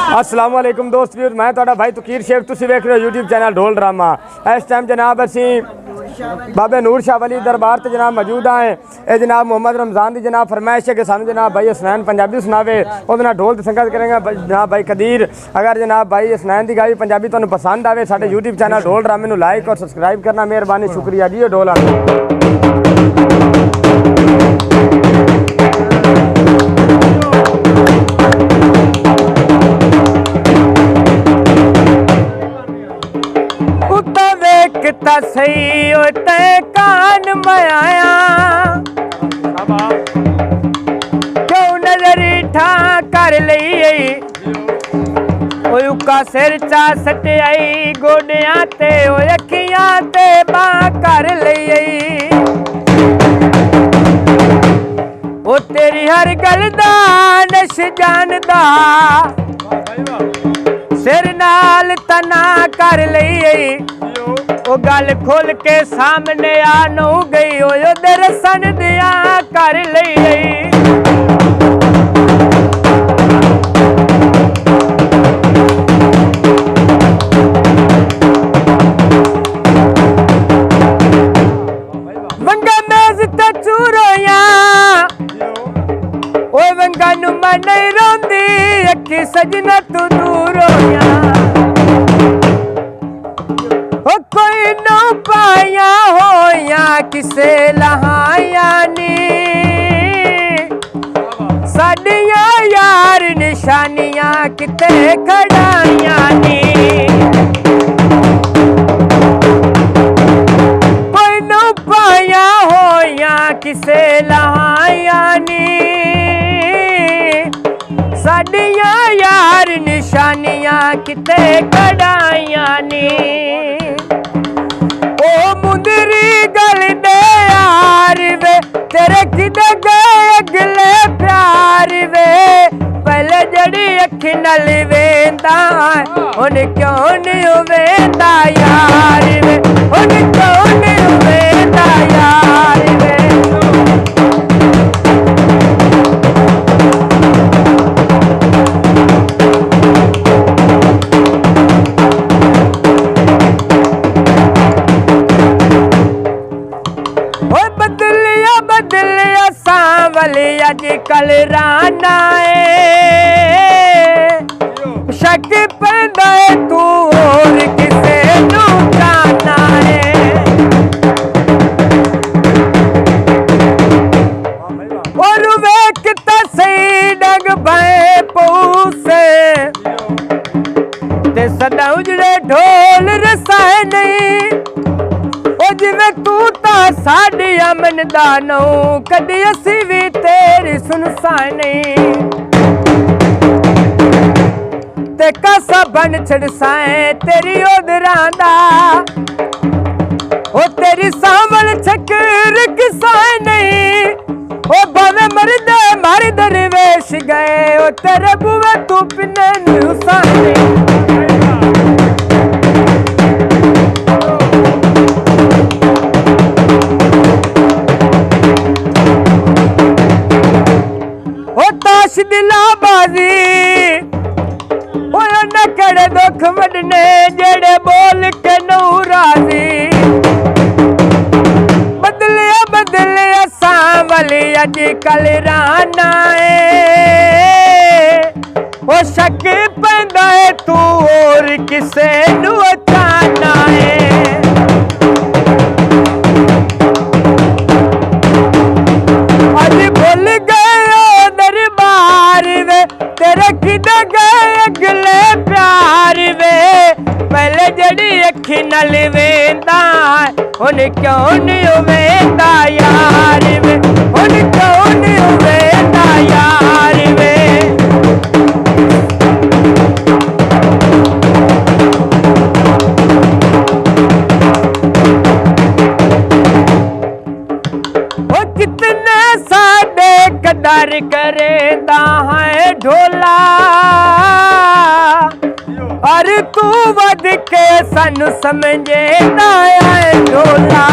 अस्सलाम वालेकुम दोस्त वीर, मैं तुहाडा भाई तकीर शेख, तुसीं वेख रहे हो यूट्यूब चैनल ढोल ड्रामा। इस टाइम जनाब असी बाबे नूर शाह वली दरबार ते जनाब मौजूद आए। ये जनाब मोहम्मद रमज़ान की जनाब फरमाइश है कि सानू जनाब भाई हसनैन पंजाबी सुनावे, उहदे नाल ढोल ते संगत करेंगे जनाब भाई कदीर। अगर जनाब भाई हसनैन की गाई पंजाबी तुहानू पसंद आवे, साडे यूट्यूब चैनल ढोल ड्रामे नू लाइक और सबसक्राइब करना मेहरबानी, शुक्रिया जी। ढोल सही होते कान में आया, क्यों नजरी ठा कर ली उका सिर चा सट आई गोडिया ते अखियां ते बां कर ली। वो तेरी हर गल दा नश जानदा, सिर नाल तना कर ली। वो गल खोल के सामने आ नू गई, ओ दर्शन दिया कर ली। वंगा मेज ते चूरोया, ओ वंगा नू मैं नहीं रोंदी, अखी सजना तू दूर होया। कोई न पाया होया किसे लहाया नी, साडिया यार निशानियां किते खड़ाया नी। कोई न पाया होया किसे लहाया नी, साडिया यार निशानियां किते खड़ाया नी। तेरे किदे गए अगले प्यार वे, पहले जड़ी अखी नल वेंदा हुन क्यों नहीं वेंदा यार वे, हुन क्यों नहीं वेंदा यार वे। अजकल राना शक पैंदा है तू और किसे नू जाना है। और वेख तसी डग भय पूसे ते सदा उजड़े ढोल रसाए नहीं, ओ जिवें तू तां साडी अमन दा नौ, कदी असी भी तेरी सुनसान नहीं। ते कासा बन छड़साए तेरी ओदरां दा, ओ तेरी सावल छकर किसाए नहीं। ओ भावे मरदे मार दरवेश गए, ओ तेरे बुए तू पिने नुसान नहीं। दिला बाजी नकड़े दुख वडने जेड़े बोल के नौ राजी। बदलिया बदलिया सांवली अजकल राना ओ शक पैंदा है तू और किसे नू जाना है। अज भुल गए दरबार वे, तेरे किदे गए अगले प्यार वे, पहले जड़ी अखी नल वेंदा हुन क्यों नहीं वेंदा यार वे, हुन क्यों नहीं वेंदा यार वे। ओ कितने साडे कदर करेंदा है ढोला, और तू वध के सानू समझेंदा है ढोला।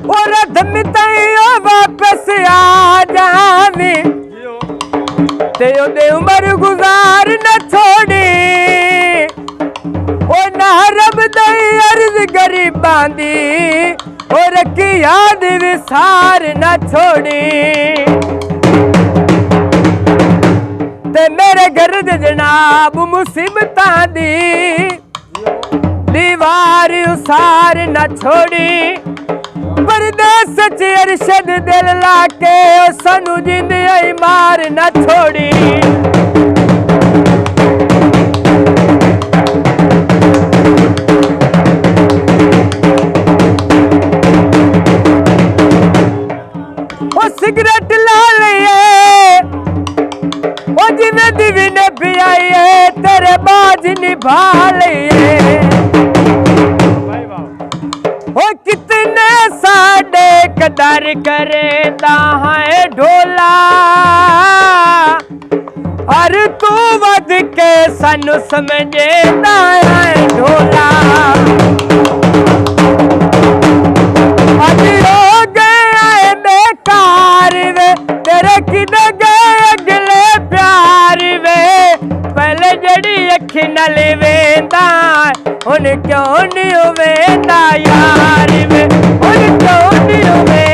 और रधम ताई वापस आ जावी, ते ओदे उम्र गुजार न छोड़ी ओ ना रब दई अर्ज गरीबां दी ओ रखी याद विसार न छोड़ी ते मेरे घर दे जनाब मुसीबतां दी दीवार उसार न छोड़ी परदेस च अरशद दिल लाके ओ सानू जिंदे आई मार न छोड़ी सिगरेट ला लिए ओ जिवें दिवी ने पियाई तेरे बाज निभा लिए ओ कितने साडे कदर करेंदा है ढोला हर तू वध के सानू समझेंदा है ढोला अज हो गए बेकार वे तेरे किदे गए अगले प्यार वे पहले जड़ी अखी नाल वेंदा हुन क्यों नहीं वेंदा यार वे हुन क्यों नहीं